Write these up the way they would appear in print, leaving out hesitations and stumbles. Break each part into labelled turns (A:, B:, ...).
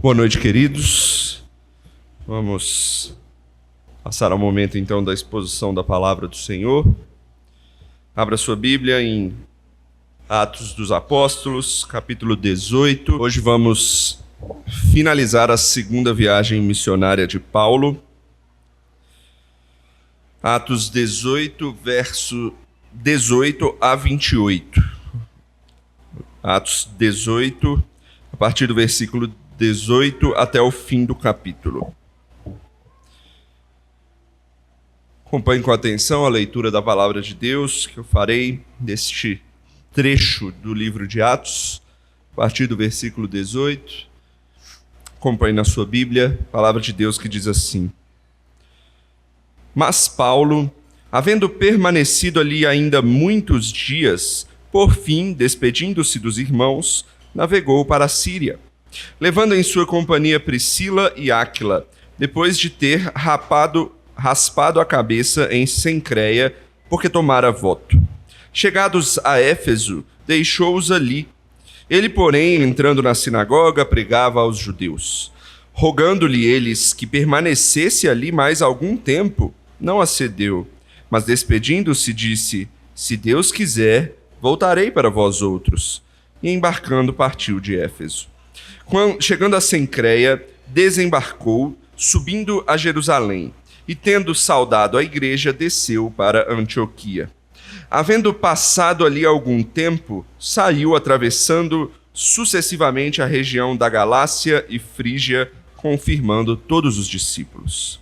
A: Boa noite, queridos. Vamos passar ao momento, então, da exposição da palavra do Senhor. Abra sua Bíblia em Atos dos Apóstolos, capítulo 18. Hoje vamos finalizar a segunda viagem missionária de Paulo. Atos 18, verso 18 a 28. Atos 18, a partir do versículo 18 até o fim do capítulo. Acompanhe com atenção a leitura da palavra de Deus que eu farei deste trecho do livro de Atos, a partir do versículo 18. Acompanhe na sua Bíblia, a palavra de Deus que diz assim: Mas Paulo, havendo permanecido ali ainda muitos dias, por fim, despedindo-se dos irmãos, navegou para a Síria, levando em sua companhia Priscila e Áquila, depois de ter raspado a cabeça em Cencreia, porque tomara voto. Chegados a Éfeso, deixou-os ali. Ele, porém, entrando na sinagoga, pregava aos judeus. Rogando-lhe eles que permanecesse ali mais algum tempo, não acedeu, mas despedindo-se disse: Se Deus quiser, voltarei para vós outros. E embarcando partiu de Éfeso. Chegando a Cencreia, desembarcou, subindo a Jerusalém, e tendo saudado a igreja, desceu para Antioquia. Havendo passado ali algum tempo, saiu atravessando sucessivamente a região da Galácia e Frígia, confirmando todos os discípulos.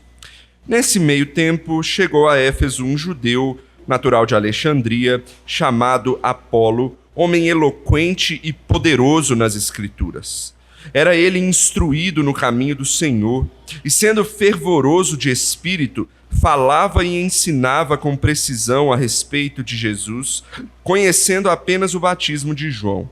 A: Nesse meio tempo, chegou a Éfeso um judeu, natural de Alexandria, chamado Apolo, homem eloquente e poderoso nas Escrituras. Era ele instruído no caminho do Senhor, e sendo fervoroso de espírito, falava e ensinava com precisão a respeito de Jesus, conhecendo apenas o batismo de João.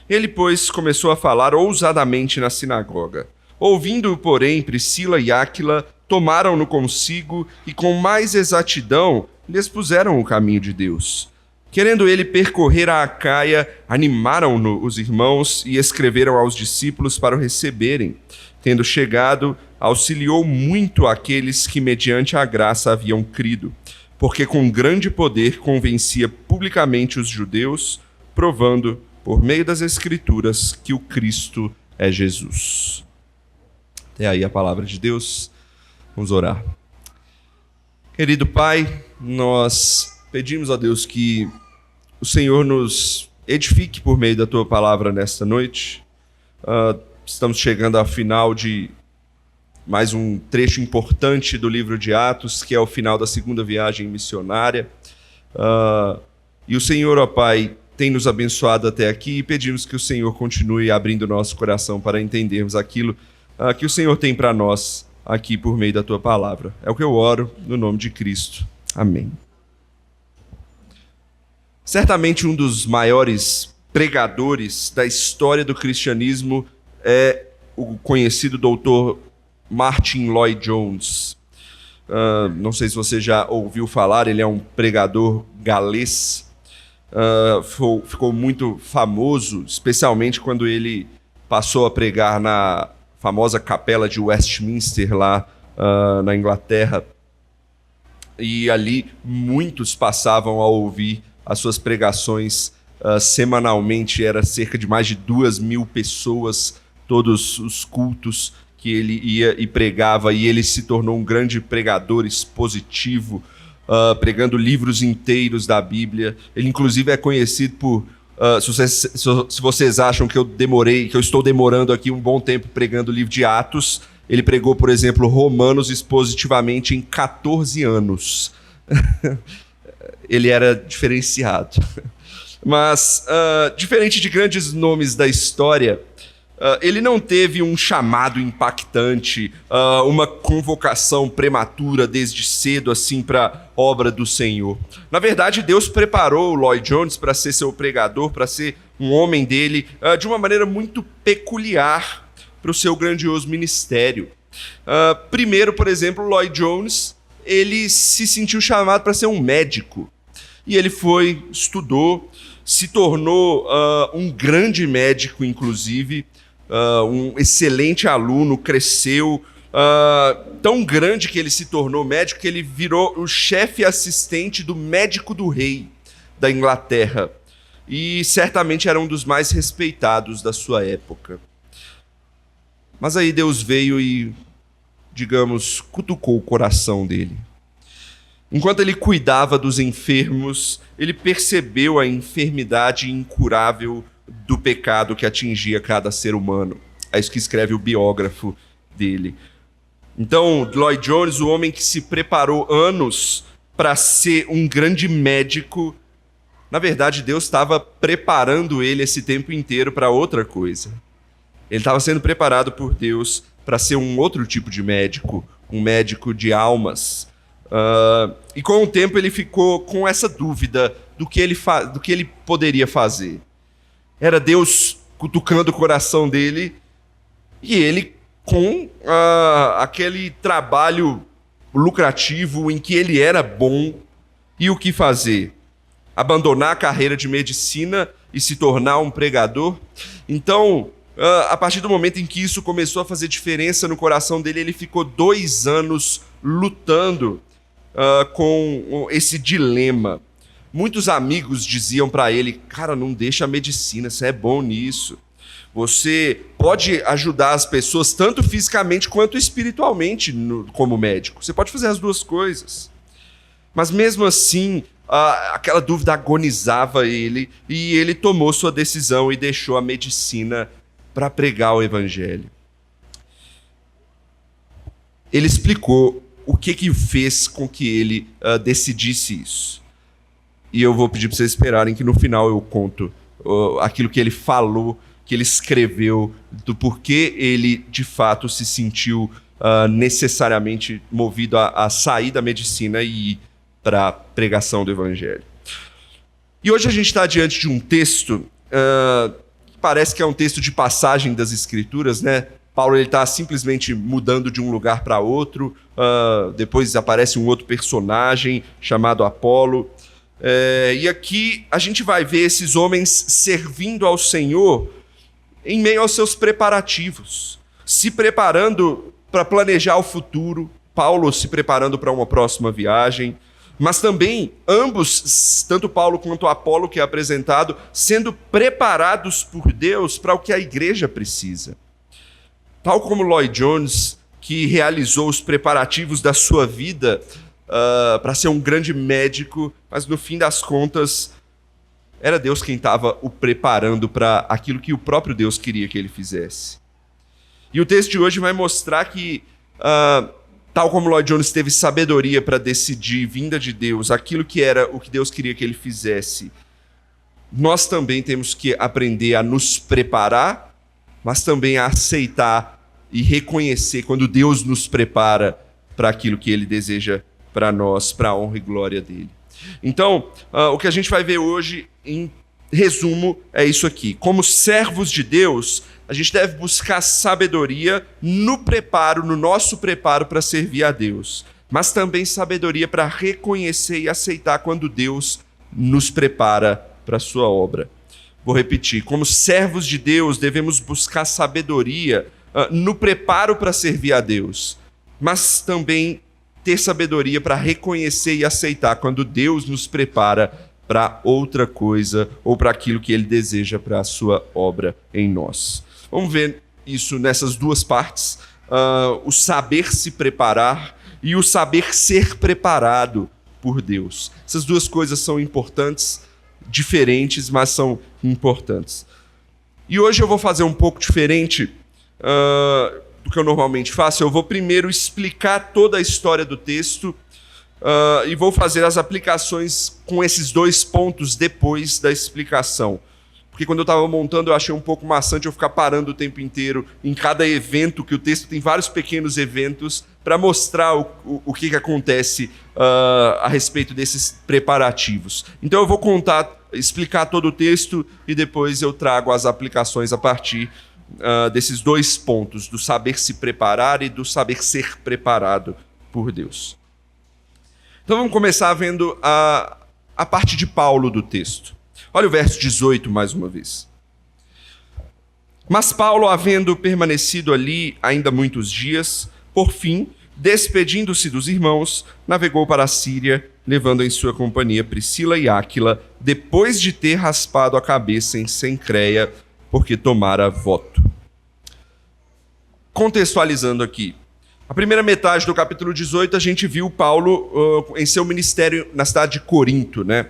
A: Ele, pois, começou a falar ousadamente na sinagoga. Ouvindo-o, porém, Priscila e Áquila tomaram-no consigo e com mais exatidão lhes puseram o caminho de Deus. Querendo ele percorrer a Acaia, animaram-no os irmãos e escreveram aos discípulos para o receberem. Tendo chegado, auxiliou muito aqueles que mediante a graça haviam crido, porque com grande poder convencia publicamente os judeus, provando, por meio das Escrituras, que o Cristo é Jesus. Até aí a palavra de Deus. Vamos orar. Querido Pai, nós pedimos a Deus que o Senhor nos edifique por meio da Tua palavra nesta noite. Estamos chegando ao final de mais um trecho importante do livro de Atos, que é o final da segunda viagem missionária. E o Senhor, ó Pai, tem nos abençoado até aqui e pedimos que o Senhor continue abrindo nosso coração para entendermos aquilo que o Senhor tem para nós aqui por meio da Tua palavra. É o que eu oro no nome de Cristo. Amém. Certamente um dos maiores pregadores da história do cristianismo é o conhecido doutor Martyn Lloyd-Jones. Não sei se você já ouviu falar, ele é um pregador galês. Ficou muito famoso, especialmente quando ele passou a pregar na famosa capela de Westminster, lá na Inglaterra. E ali muitos passavam a ouvir as suas pregações semanalmente. Era cerca de mais de 2.000 pessoas, todos os cultos que ele ia e pregava, e ele se tornou um grande pregador expositivo, pregando livros inteiros da Bíblia. Ele inclusive é conhecido por, se vocês acham que eu estou demorando aqui um bom tempo pregando o livro de Atos, ele pregou, por exemplo, Romanos expositivamente em 14 anos. Ele era diferenciado. Mas, diferente de grandes nomes da história, ele não teve um chamado impactante, uma convocação prematura desde cedo assim para a obra do Senhor. Na verdade, Deus preparou o Lloyd-Jones para ser seu pregador, para ser um homem dele, de uma maneira muito peculiar para o seu grandioso ministério. Primeiro, por exemplo, Lloyd-Jones, ele se sentiu chamado para ser um médico. E ele estudou, se tornou um grande médico, inclusive, um excelente aluno, cresceu, tão grande que ele se tornou médico que ele virou o chefe assistente do médico do rei da Inglaterra. E certamente era um dos mais respeitados da sua época. Mas aí Deus veio e, digamos, cutucou o coração dele. Enquanto ele cuidava dos enfermos, ele percebeu a enfermidade incurável do pecado que atingia cada ser humano. É isso que escreve o biógrafo dele. Então, Lloyd Jones, o homem que se preparou anos para ser um grande médico, na verdade, Deus estava preparando ele esse tempo inteiro para outra coisa. Ele estava sendo preparado por Deus para ser um outro tipo de médico, um médico de almas. E com o tempo ele ficou com essa dúvida do que ele poderia fazer. Era Deus cutucando o coração dele e ele com aquele trabalho lucrativo em que ele era bom. E o que fazer? Abandonar a carreira de medicina e se tornar um pregador? Então, a partir do momento em que isso começou a fazer diferença no coração dele, ele ficou 2 anos lutando com esse dilema. Muitos amigos diziam para ele: cara, não deixa a medicina, você é bom nisso. Você pode ajudar as pessoas tanto fisicamente quanto espiritualmente como médico. Você pode fazer as duas coisas. Mas mesmo assim, aquela dúvida agonizava ele e ele tomou sua decisão e deixou a medicina para pregar o evangelho. Ele explicou o que fez com que ele decidisse isso. E eu vou pedir para vocês esperarem que no final eu conto aquilo que ele falou, que ele escreveu, do porquê ele de fato se sentiu necessariamente movido a sair da medicina e ir para a pregação do evangelho. E hoje a gente está diante de um texto que parece que é um texto de passagem das Escrituras, né? Paulo está simplesmente mudando de um lugar para outro, depois aparece um outro personagem chamado Apolo, e aqui a gente vai ver esses homens servindo ao Senhor em meio aos seus preparativos, se preparando para planejar o futuro, Paulo se preparando para uma próxima viagem, mas também ambos, tanto Paulo quanto Apolo, que é apresentado, sendo preparados por Deus para o que a igreja precisa. Tal como Lloyd Jones, que realizou os preparativos da sua vida para ser um grande médico, mas no fim das contas, era Deus quem estava o preparando para aquilo que o próprio Deus queria que ele fizesse. E o texto de hoje vai mostrar que, tal como Lloyd Jones teve sabedoria para decidir, vinda de Deus, aquilo que era o que Deus queria que ele fizesse, nós também temos que aprender a nos preparar, mas também a aceitar e reconhecer quando Deus nos prepara para aquilo que ele deseja para nós, para a honra e glória dele. Então, o que a gente vai ver hoje, em resumo, é isso aqui. Como servos de Deus, a gente deve buscar sabedoria no preparo, no nosso preparo para servir a Deus, mas também sabedoria para reconhecer e aceitar quando Deus nos prepara para a sua obra. Vou repetir. Como servos de Deus, devemos buscar sabedoria no preparo para servir a Deus, mas também ter sabedoria para reconhecer e aceitar quando Deus nos prepara para outra coisa ou para aquilo que Ele deseja para a sua obra em nós. Vamos ver isso nessas duas partes, o saber se preparar e o saber ser preparado por Deus. Essas duas coisas são importantes, diferentes, mas são importantes. E hoje eu vou fazer um pouco diferente do que eu normalmente faço. Eu vou primeiro explicar toda a história do texto e vou fazer as aplicações com esses 2 pontos depois da explicação. Porque quando eu estava montando, eu achei um pouco maçante eu ficar parando o tempo inteiro em cada evento, que o texto tem vários pequenos eventos, para mostrar o que acontece a respeito desses preparativos. Então eu vou explicar todo o texto e depois eu trago as aplicações a partir desses 2 pontos, do saber se preparar e do saber ser preparado por Deus. Então vamos começar vendo a parte de Paulo do texto. Olha o verso 18 mais uma vez. Mas Paulo, havendo permanecido ali ainda muitos dias, por fim, despedindo-se dos irmãos, navegou para a Síria, levando em sua companhia Priscila e Áquila, depois de ter raspado a cabeça em Cencreia, porque tomara voto. Contextualizando aqui, a primeira metade do capítulo 18, a gente viu Paulo em seu ministério na cidade de Corinto, né?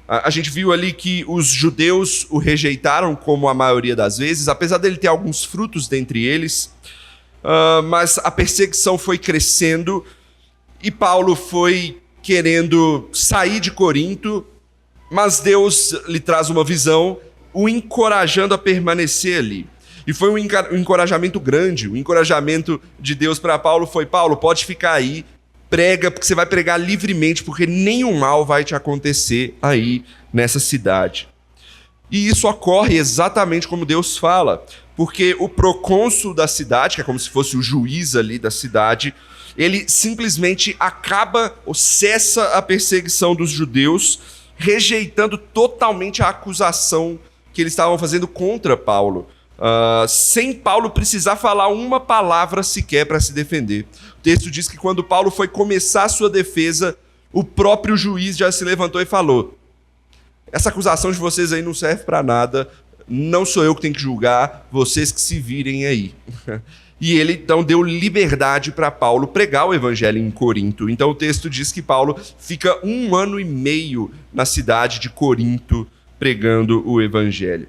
A: A gente viu ali que os judeus o rejeitaram, como a maioria das vezes, apesar dele ter alguns frutos dentre eles, mas a perseguição foi crescendo e Paulo foi querendo sair de Corinto, mas Deus lhe traz uma visão, o encorajando a permanecer ali. E foi um encorajamento grande, o encorajamento de Deus para Paulo foi: Paulo, pode ficar aí, prega, porque você vai pregar livremente, porque nenhum mal vai te acontecer aí nessa cidade. E isso ocorre exatamente como Deus fala, porque o procônsul da cidade, que é como se fosse o juiz ali da cidade, ele simplesmente acaba ou cessa a perseguição dos judeus, rejeitando totalmente a acusação que eles estavam fazendo contra Paulo, sem Paulo precisar falar uma palavra sequer para se defender. O texto diz que quando Paulo foi começar a sua defesa, o próprio juiz já se levantou e falou: essa acusação de vocês aí não serve para nada, não sou eu que tenho que julgar, vocês que se virem aí. E ele então deu liberdade para Paulo pregar o evangelho em Corinto. Então o texto diz que Paulo fica 1 ano e meio na cidade de Corinto pregando o evangelho.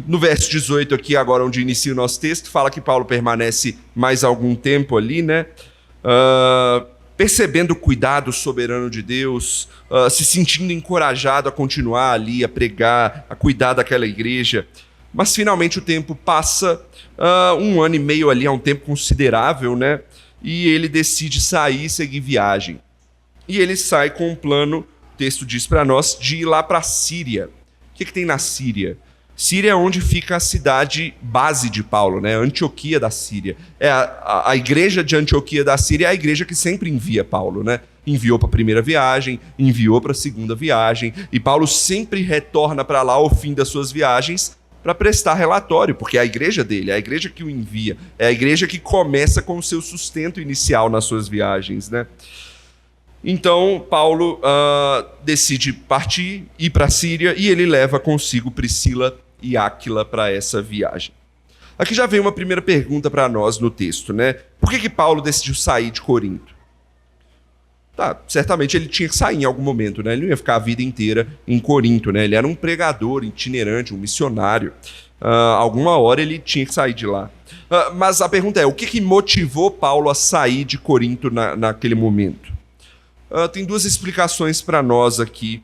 A: No verso 18 aqui, agora onde inicia o nosso texto, fala que Paulo permanece mais algum tempo ali, né? Percebendo o cuidado soberano de Deus, se sentindo encorajado a continuar ali, a pregar, a cuidar daquela igreja. Mas finalmente o tempo passa, 1 ano e meio ali é um tempo considerável, né? E ele decide sair e seguir viagem. E ele sai com um plano, o texto diz para nós, de ir lá para a Síria. O que tem na Síria? Síria é onde fica a cidade base de Paulo, né? Antioquia da Síria. A igreja de Antioquia da Síria é a igreja que sempre envia Paulo, né? Enviou para a primeira viagem, enviou para a segunda viagem, e Paulo sempre retorna para lá ao fim das suas viagens para prestar relatório, porque é a igreja dele, é a igreja que o envia, é a igreja que começa com o seu sustento inicial nas suas viagens, né? Então, Paulo decide partir, ir para a Síria, e ele leva consigo Priscila e Áquila para essa viagem. Aqui já vem uma primeira pergunta para nós no texto, né? Por que Paulo decidiu sair de Corinto? Certamente ele tinha que sair em algum momento, né? Ele não ia ficar a vida inteira em Corinto, né? Ele era um pregador itinerante, um missionário. Alguma hora ele tinha que sair de lá. Mas a pergunta é, o que motivou Paulo a sair de Corinto naquele momento? Tem 2 explicações para nós aqui,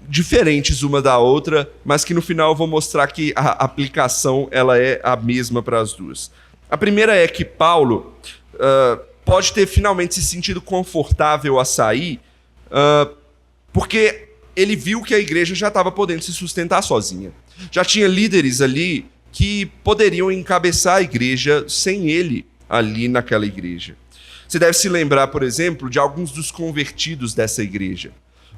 A: diferentes uma da outra, mas que no final eu vou mostrar que a aplicação ela é a mesma para as duas. A primeira é que Paulo pode ter finalmente se sentido confortável a sair, porque ele viu que a igreja já estava podendo se sustentar sozinha. Já tinha líderes ali que poderiam encabeçar a igreja sem ele ali naquela igreja. Você deve se lembrar, por exemplo, de alguns dos convertidos dessa igreja.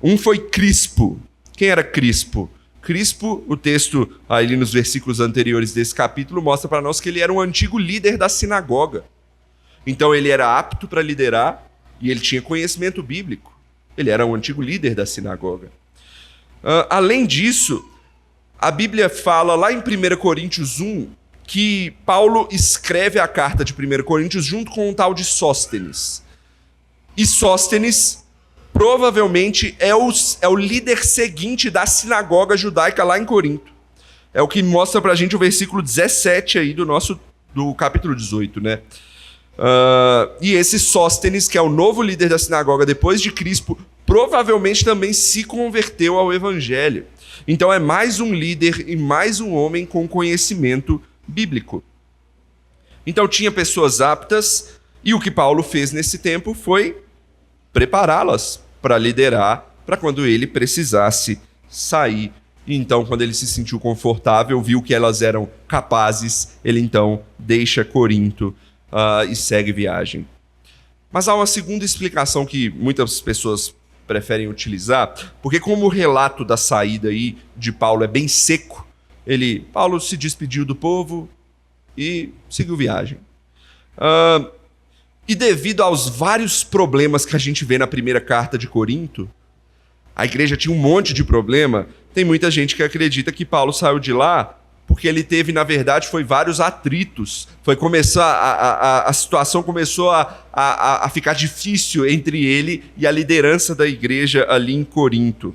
A: Um foi Crispo. Quem era Crispo? Crispo, o texto ali nos versículos anteriores desse capítulo mostra para nós que ele era um antigo líder da sinagoga. Então ele era apto para liderar e ele tinha conhecimento bíblico. Ele era um antigo líder da sinagoga. Além disso, a Bíblia fala lá em 1 Coríntios 1 que Paulo escreve a carta de 1 Coríntios junto com um tal de Sóstenes. E Sóstenes provavelmente é o líder seguinte da sinagoga judaica lá em Corinto. É o que mostra pra gente o versículo 17 aí do capítulo 18, né? E esse Sóstenes, que é o novo líder da sinagoga depois de Crispo, provavelmente também se converteu ao evangelho. Então é mais um líder e mais um homem com conhecimento bíblico. Então tinha pessoas aptas, e o que Paulo fez nesse tempo foi prepará-las para liderar, para quando ele precisasse sair. E então, quando ele se sentiu confortável, viu que elas eram capazes, ele então deixa Corinto e segue viagem. Mas há uma segunda explicação que muitas pessoas preferem utilizar, porque como o relato da saída aí de Paulo é bem seco, Paulo se despediu do povo e seguiu viagem. E devido aos vários problemas que a gente vê na primeira carta de Corinto, a igreja tinha um monte de problema. Tem muita gente que acredita que Paulo saiu de lá porque ele teve, na verdade, foi vários atritos. Foi começar a situação começou a ficar difícil entre ele e a liderança da igreja ali em Corinto.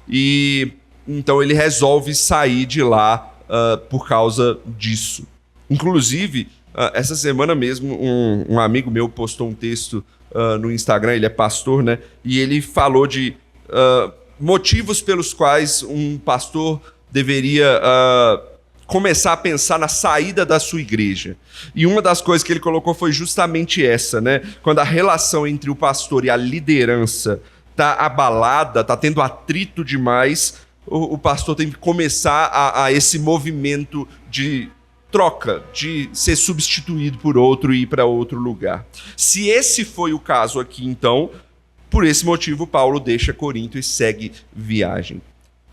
A: E então ele resolve sair de lá por causa disso. Inclusive, essa semana mesmo, um amigo meu postou um texto no Instagram, ele é pastor, né? E ele falou de motivos pelos quais um pastor deveria começar a pensar na saída da sua igreja. E uma das coisas que ele colocou foi justamente essa, né? Quando a relação entre o pastor e a liderança está abalada, está tendo atrito demais, o pastor tem que começar a esse movimento de troca, de ser substituído por outro e ir para outro lugar. Se esse foi o caso aqui, então, por esse motivo, Paulo deixa Corinto e segue viagem.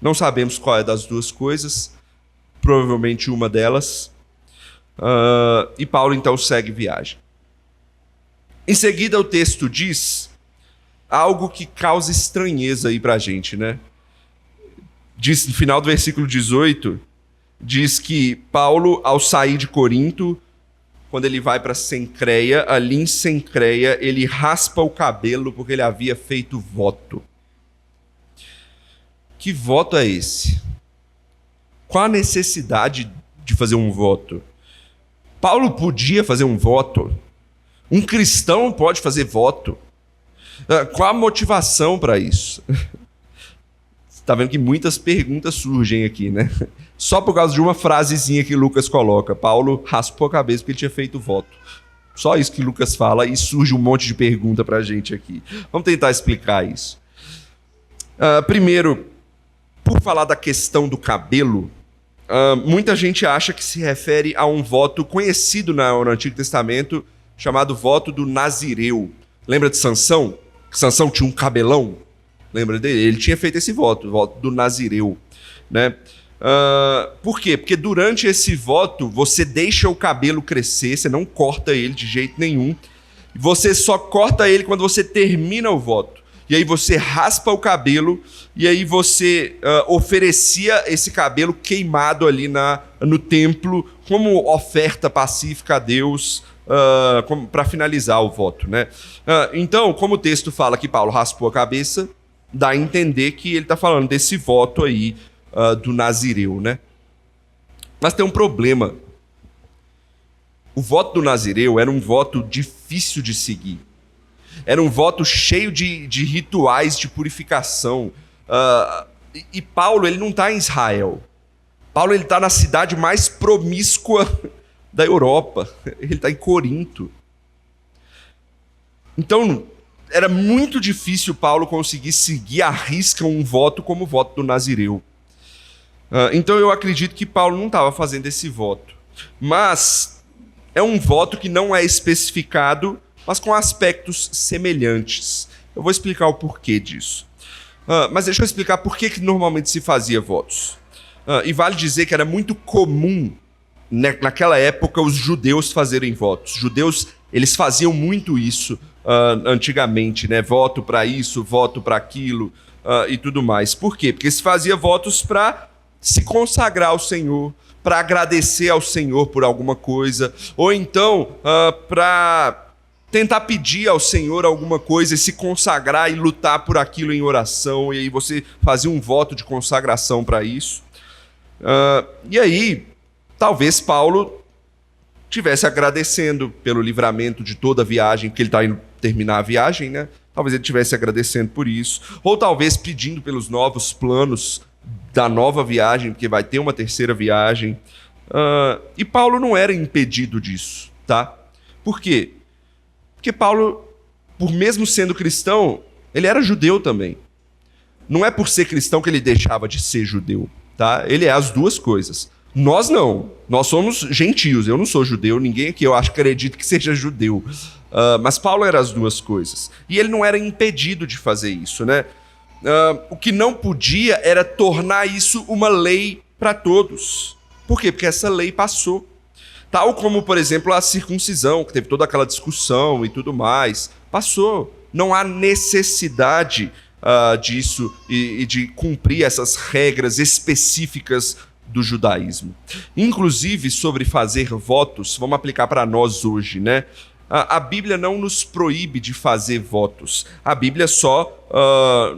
A: Não sabemos qual é das duas coisas, provavelmente uma delas. E Paulo, então, segue viagem. Em seguida, o texto diz algo que causa estranheza aí para a gente, né? Diz, no final do versículo 18, diz que Paulo, ao sair de Corinto, quando ele vai para Cencreia, ali em Cencreia, ele raspa o cabelo porque ele havia feito voto. Que voto é esse? Qual a necessidade de fazer um voto? Paulo podia fazer um voto? Um cristão pode fazer voto? Qual a motivação para isso? Está vendo que muitas perguntas surgem aqui, né? Só por causa de uma frasezinha que Lucas coloca. Paulo raspou a cabeça porque ele tinha feito voto. Só isso que Lucas fala e surge um monte de pergunta para a gente aqui. Vamos tentar explicar isso. Primeiro, por falar da questão do cabelo, muita gente acha que se refere a um voto conhecido no Antigo Testamento, chamado voto do Nazireu. Lembra de Sansão? Sansão tinha um cabelão. Lembra dele? Ele tinha feito esse voto, o voto do Nazireu, né? Por quê? Porque durante esse voto, você deixa o cabelo crescer, você não corta ele de jeito nenhum. Você só corta ele quando você termina o voto. E aí você raspa o cabelo, e aí você oferecia esse cabelo queimado ali no templo como oferta pacífica a Deus, para finalizar o voto, né? Então, como o texto fala que Paulo raspou a cabeça, dá a entender que ele está falando desse voto aí do Nazireu, né? Mas tem um problema. O voto do Nazireu era um voto difícil de seguir. Era um voto cheio de rituais de purificação. E Paulo, ele não está em Israel. Paulo, ele está na cidade mais promíscua da Europa. Ele está em Corinto. Então, era muito difícil Paulo conseguir seguir à risca um voto como o voto do Nazireu. Então eu acredito que Paulo não estava fazendo esse voto. Mas é um voto que não é especificado, mas com aspectos semelhantes. Eu vou explicar o porquê disso. Mas deixa eu explicar por que normalmente se fazia votos. E vale dizer que era muito comum, naquela época, os judeus fazerem votos. Os judeus, eles faziam muito isso antigamente, né? Voto para isso, voto para aquilo e tudo mais. Por quê? Porque se fazia votos para se consagrar ao Senhor, para agradecer ao Senhor por alguma coisa, ou então para tentar pedir ao Senhor alguma coisa e se consagrar e lutar por aquilo em oração, e aí você fazia um voto de consagração para isso. E aí, talvez Paulo estivesse agradecendo pelo livramento de toda a viagem, porque ele está indo terminar a viagem, né? Talvez ele estivesse agradecendo por isso, ou talvez pedindo pelos novos planos da nova viagem, porque vai ter uma terceira viagem. E Paulo não era impedido disso, tá? Por quê? Porque Paulo, por mesmo sendo cristão, ele era judeu também. Não é por ser cristão que ele deixava de ser judeu, tá? Ele é as duas coisas. Nós não. Nós somos gentios. Eu não sou judeu, ninguém aqui eu acho que acredita que seja judeu. Mas Paulo era as duas coisas. E ele não era impedido de fazer isso, né? O que não podia era tornar isso uma lei para todos. Por quê? Porque essa lei passou. Tal como, por exemplo, a circuncisão, que teve toda aquela discussão e tudo mais, passou. Não há necessidade disso e de cumprir essas regras específicas do judaísmo. Inclusive, sobre fazer votos, vamos aplicar para nós hoje, né? A Bíblia não nos proíbe de fazer votos. A Bíblia só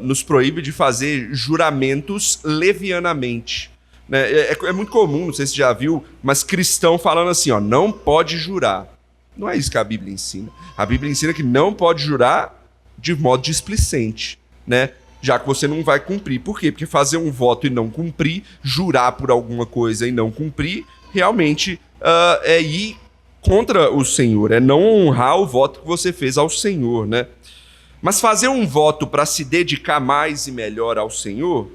A: nos proíbe de fazer juramentos levianamente. Né? É muito comum, não sei se você já viu, mas cristão falando assim, ó, não pode jurar. Não é isso que a Bíblia ensina. A Bíblia ensina que não pode jurar de modo displicente, né? Já que você não vai cumprir. Por quê? Porque fazer um voto e não cumprir, jurar por alguma coisa e não cumprir, realmente é ir contra o Senhor, é não honrar o voto que você fez ao Senhor, né? Mas fazer um voto para se dedicar mais e melhor ao Senhor,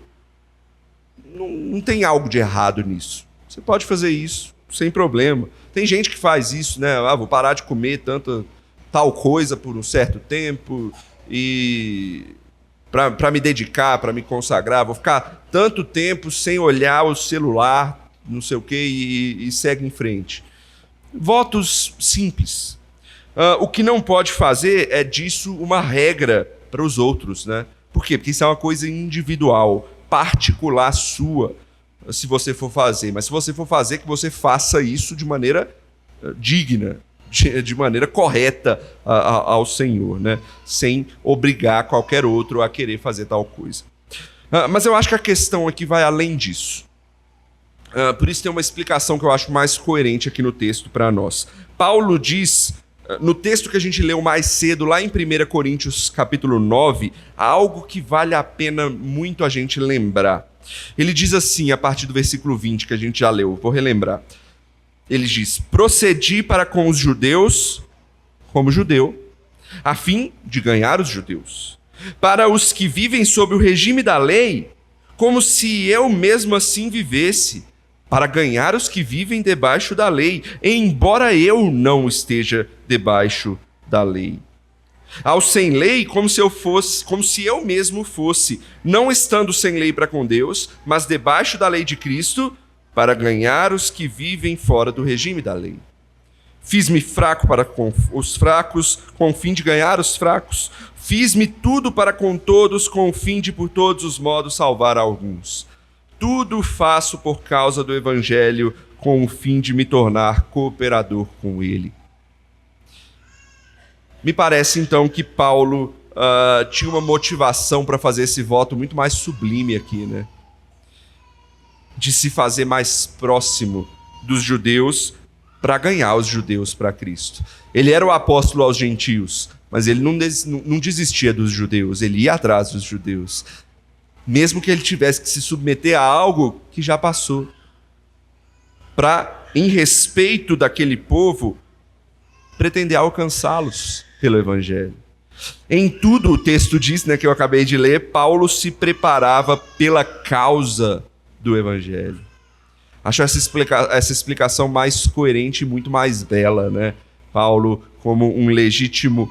A: não tem algo de errado nisso. Você pode fazer isso sem problema. Tem gente que faz isso, né? Vou parar de comer tal coisa por um certo tempo e para me dedicar, para me consagrar, vou ficar tanto tempo sem olhar o celular, não sei o quê, e segue em frente. Votos simples. O que não pode fazer é disso uma regra para os outros, né? Por quê? Porque isso é uma coisa individual, particular sua, se você for fazer. Mas se você for fazer, que você faça isso de maneira digna, de maneira correta ao Senhor, né? Sem obrigar qualquer outro a querer fazer tal coisa. Mas eu acho que a questão aqui vai além disso. Por isso tem uma explicação que eu acho mais coerente aqui no texto para nós. Paulo diz, no texto que a gente leu mais cedo, lá em 1 Coríntios capítulo 9, algo que vale a pena muito a gente lembrar. Ele diz assim, a partir do versículo 20, que a gente já leu, vou relembrar. Ele diz, procedi para com os judeus como judeu, a fim de ganhar os judeus. Para os que vivem sob o regime da lei, como se eu mesmo assim vivesse, para ganhar os que vivem debaixo da lei, embora eu não esteja debaixo da lei. Ao sem lei, como se eu mesmo fosse, não estando sem lei para com Deus, mas debaixo da lei de Cristo, para ganhar os que vivem fora do regime da lei. Fiz-me fraco para com os fracos, com o fim de ganhar os fracos. Fiz-me tudo para com todos, com o fim de por todos os modos salvar alguns. Tudo faço por causa do Evangelho, com o fim de me tornar cooperador com ele. Me parece, então, que Paulo tinha uma motivação para fazer esse voto muito mais sublime aqui, né? De se fazer mais próximo dos judeus para ganhar os judeus para Cristo. Ele era o apóstolo aos gentios, mas ele não desistia dos judeus, ele ia atrás dos judeus. Mesmo que ele tivesse que se submeter a algo que já passou. Para, em respeito daquele povo, pretender alcançá-los pelo Evangelho. Em tudo, o texto diz, né, que eu acabei de ler, Paulo se preparava pela causa do Evangelho. Acho essa explicação mais coerente e muito mais bela, né? Paulo, como um legítimo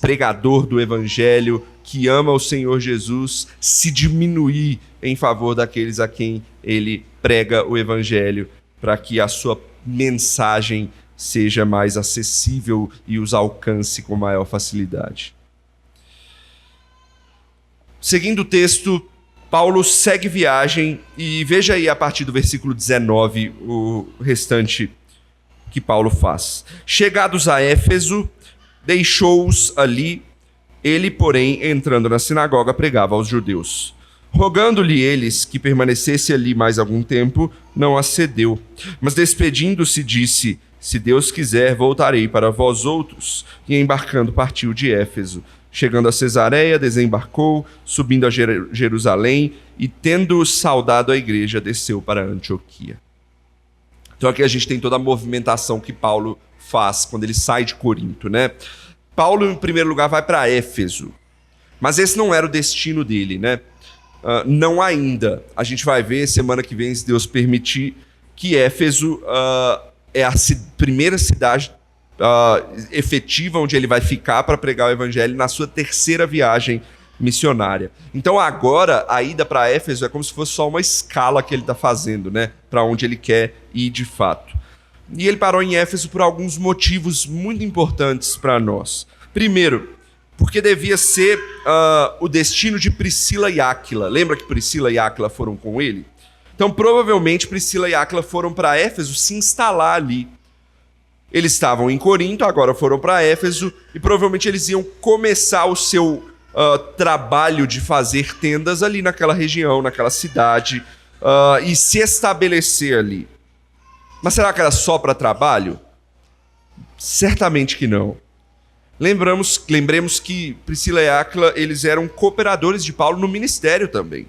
A: pregador do Evangelho, que ama o Senhor Jesus, se diminuir em favor daqueles a quem ele prega o Evangelho, para que a sua mensagem seja mais acessível e os alcance com maior facilidade. Seguindo o texto, Paulo segue viagem e veja aí a partir do versículo 19 o restante que Paulo faz. Chegados a Éfeso, deixou-os ali. Ele, porém, entrando na sinagoga, pregava aos judeus. Rogando-lhe eles que permanecesse ali mais algum tempo, não acedeu. Mas despedindo-se, disse, se Deus quiser, voltarei para vós outros. E embarcando, partiu de Éfeso. Chegando a Cesareia, desembarcou, subindo a Jerusalém, e tendo saudado a igreja, desceu para Antioquia. Então aqui a gente tem toda a movimentação que Paulo faz quando ele sai de Corinto, né? Paulo, em primeiro lugar, vai para Éfeso. Mas esse não era o destino dele, né? Não ainda. A gente vai ver semana que vem, se Deus permitir, que Éfeso é a primeira cidade efetiva onde ele vai ficar para pregar o evangelho na sua terceira viagem missionária. Então agora a ida para Éfeso é como se fosse só uma escala que ele está fazendo, né, para onde ele quer ir de fato. E ele parou em Éfeso por alguns motivos muito importantes para nós. Primeiro, porque devia ser o destino de Priscila e Áquila. Lembra que Priscila e Áquila foram com ele? Então provavelmente Priscila e Áquila foram para Éfeso se instalar ali. Eles estavam em Corinto, agora foram para Éfeso, e provavelmente eles iam começar o seu trabalho de fazer tendas ali naquela região, naquela cidade, e se estabelecer ali. Mas será que era só para trabalho? Certamente que não. Lembremos que Priscila e Áquila, eles eram cooperadores de Paulo no ministério também.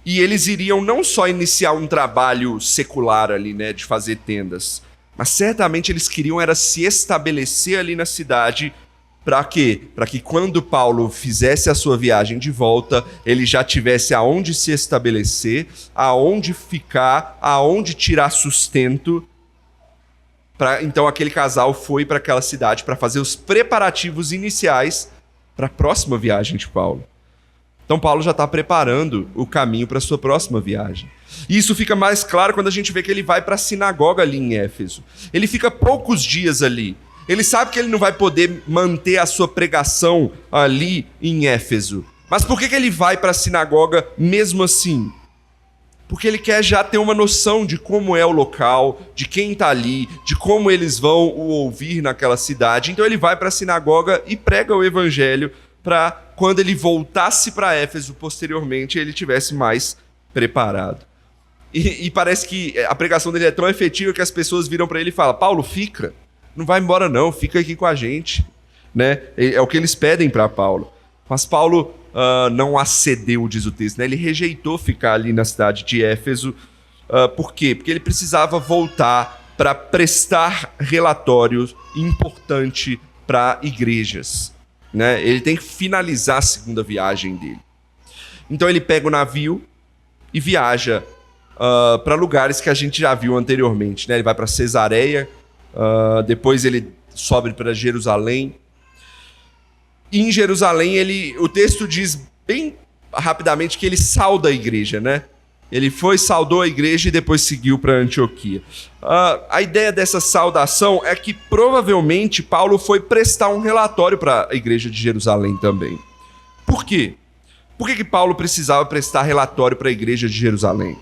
A: E eles iriam não só iniciar um trabalho secular ali, né, de fazer tendas, mas certamente eles queriam era se estabelecer ali na cidade. Para quê? Para que quando Paulo fizesse a sua viagem de volta, ele já tivesse aonde se estabelecer, aonde ficar, aonde tirar sustento. Então aquele casal foi para aquela cidade para fazer os preparativos iniciais para a próxima viagem de Paulo. Então Paulo já está preparando o caminho para a sua próxima viagem. E isso fica mais claro quando a gente vê que ele vai para a sinagoga ali em Éfeso. Ele fica poucos dias ali. Ele sabe que ele não vai poder manter a sua pregação ali em Éfeso. Mas por que ele vai para a sinagoga mesmo assim? Porque ele quer já ter uma noção de como é o local, de quem está ali, de como eles vão o ouvir naquela cidade. Então ele vai para a sinagoga e prega o evangelho para quando ele voltasse para Éfeso posteriormente, ele tivesse mais preparado. E parece que a pregação dele é tão efetiva que as pessoas viram para ele e falam: Paulo, fica. Não vai embora não, fica aqui com a gente, né? É o que eles pedem para Paulo. Mas Paulo não acedeu, diz o texto, né? Ele rejeitou ficar ali na cidade de Éfeso. Por quê? Porque ele precisava voltar para prestar relatórios importantes para igrejas, né? Ele tem que finalizar a segunda viagem dele. Então ele pega o navio e viaja para lugares que a gente já viu anteriormente, né? Ele vai para Cesareia, depois ele sobe para Jerusalém. E em Jerusalém, o texto diz bem rapidamente que ele sauda a igreja, né? Ele saudou a igreja e depois seguiu para Antioquia. A ideia dessa saudação é que provavelmente Paulo foi prestar um relatório para a igreja de Jerusalém também. Por quê? Por que Paulo precisava prestar relatório para a igreja de Jerusalém?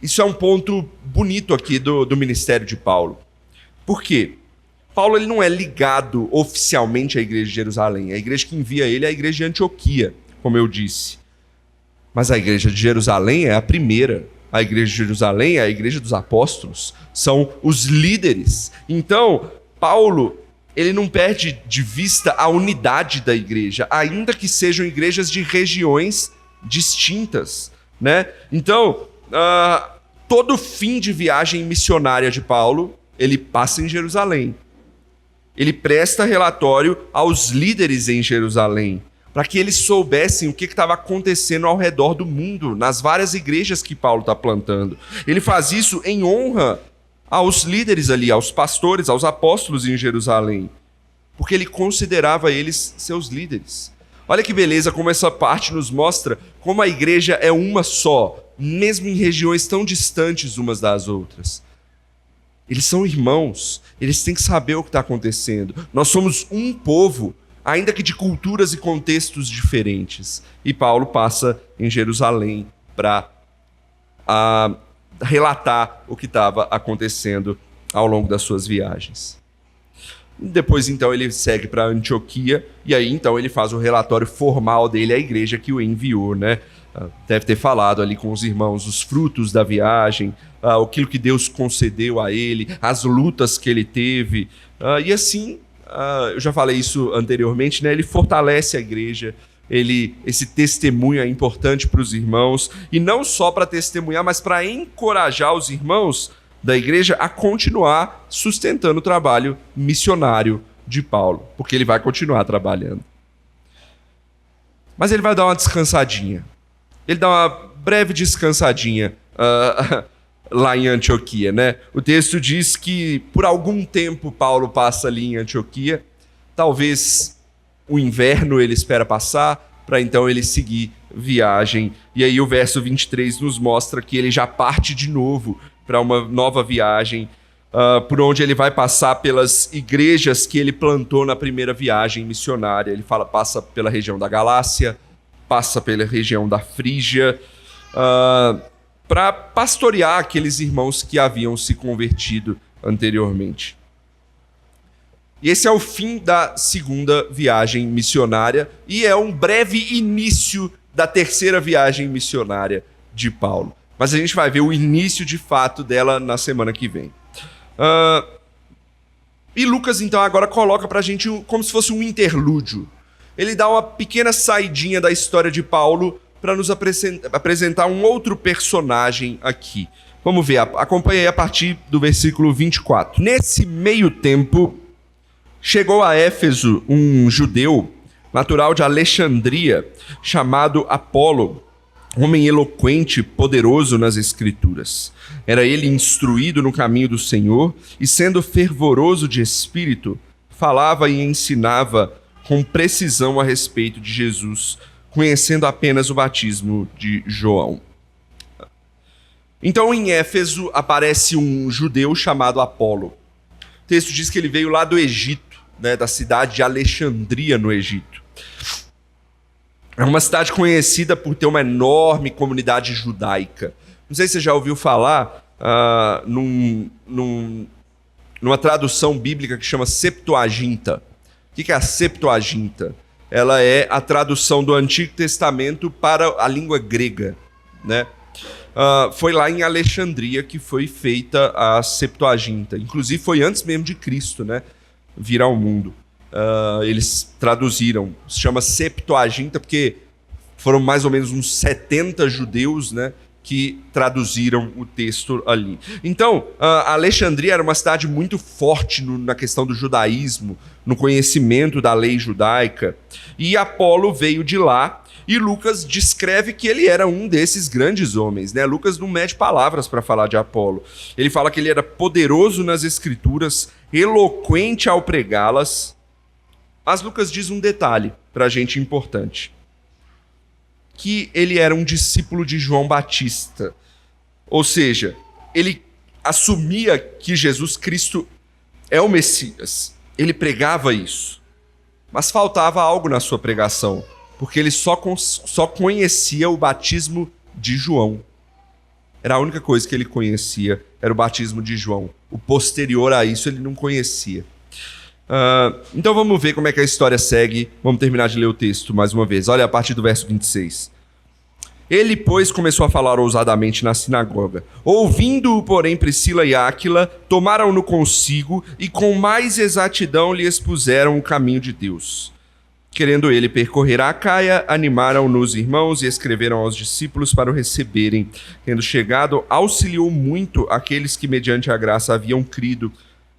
A: Isso é um ponto bonito aqui do ministério de Paulo. Por quê? Paulo ele não é ligado oficialmente à igreja de Jerusalém. A igreja que envia ele é a igreja de Antioquia, como eu disse. Mas a igreja de Jerusalém é a primeira. A igreja de Jerusalém é a igreja dos apóstolos. São os líderes. Então, Paulo ele não perde de vista a unidade da igreja, ainda que sejam igrejas de regiões distintas, né? Então, todo fim de viagem missionária de Paulo, ele passa em Jerusalém. Ele presta relatório aos líderes em Jerusalém, para que eles soubessem o que estava acontecendo ao redor do mundo, nas várias igrejas que Paulo está plantando. Ele faz isso em honra aos líderes ali, aos pastores, aos apóstolos em Jerusalém, porque ele considerava eles seus líderes. Olha que beleza como essa parte nos mostra como a igreja é uma só, mesmo em regiões tão distantes umas das outras. Eles são irmãos, eles têm que saber o que está acontecendo. Nós somos um povo, ainda que de culturas e contextos diferentes. E Paulo passa em Jerusalém para relatar o que estava acontecendo ao longo das suas viagens. Depois, então, ele segue para Antioquia, e aí, então, ele faz o relatório formal dele à igreja que o enviou, né? Deve ter falado ali com os irmãos os frutos da viagem, aquilo que Deus concedeu a ele, as lutas que ele teve. E assim, eu já falei isso anteriormente, né? Ele fortalece a igreja, esse testemunho é importante para os irmãos, e não só para testemunhar, mas para encorajar os irmãos da igreja a continuar sustentando o trabalho missionário de Paulo, porque ele vai continuar trabalhando. Mas ele vai dar uma descansadinha. Ele dá uma breve descansadinha lá em Antioquia, né? O texto diz que por algum tempo Paulo passa ali em Antioquia, talvez o inverno ele espera passar, para então ele seguir viagem. E aí o verso 23 nos mostra que ele já parte de novo para uma nova viagem, por onde ele vai passar pelas igrejas que ele plantou na primeira viagem missionária. Ele passa pela região da Galácia, passa pela região da Frígia, para pastorear aqueles irmãos que haviam se convertido anteriormente. E esse é o fim da segunda viagem missionária e é um breve início da terceira viagem missionária de Paulo. Mas a gente vai ver o início de fato dela na semana que vem. E Lucas, então, agora coloca pra gente como se fosse um interlúdio. Ele dá uma pequena saidinha da história de Paulo para nos apresentar um outro personagem aqui. Vamos ver, acompanhe aí a partir do versículo 24. Nesse meio tempo, chegou a Éfeso um judeu natural de Alexandria, chamado Apolo, homem eloquente, poderoso nas Escrituras. Era ele instruído no caminho do Senhor e, sendo fervoroso de espírito, falava e ensinava com precisão a respeito de Jesus, conhecendo apenas o batismo de João. Então, em Éfeso, aparece um judeu chamado Apolo. O texto diz que ele veio lá do Egito, né, da cidade de Alexandria, no Egito. É uma cidade conhecida por ter uma enorme comunidade judaica. Não sei se você já ouviu falar numa tradução bíblica que chama Septuaginta. O que é a Septuaginta? Ela é a tradução do Antigo Testamento para a língua grega, né? Foi lá em Alexandria que foi feita a Septuaginta. Inclusive foi antes mesmo de Cristo, né, vir ao mundo. Eles traduziram, se chama Septuaginta porque foram mais ou menos uns 70 judeus, né, que traduziram o texto ali. Então, Alexandria era uma cidade muito forte na questão do judaísmo, no conhecimento da lei judaica, e Apolo veio de lá, e Lucas descreve que ele era um desses grandes homens, né? Lucas não mede palavras para falar de Apolo. Ele fala que ele era poderoso nas Escrituras, eloquente ao pregá-las. Mas Lucas diz um detalhe para a gente importante, que ele era um discípulo de João Batista. Ou seja, ele assumia que Jesus Cristo é o Messias. Ele pregava isso. Mas faltava algo na sua pregação, porque ele só conhecia o batismo de João. Era a única coisa que ele conhecia, era o batismo de João. O posterior a isso ele não conhecia. Então vamos ver como é que a história segue. Vamos terminar de ler o texto mais uma vez. Olha a partir do verso 26. Ele, pois, começou a falar ousadamente na sinagoga. Ouvindo-o, porém, Priscila e Áquila tomaram-no consigo e com mais exatidão lhe expuseram o caminho de Deus. Querendo ele percorrer a Acaia, animaram-no os irmãos e escreveram aos discípulos para o receberem. Tendo chegado, auxiliou muito aqueles que mediante a graça haviam crido,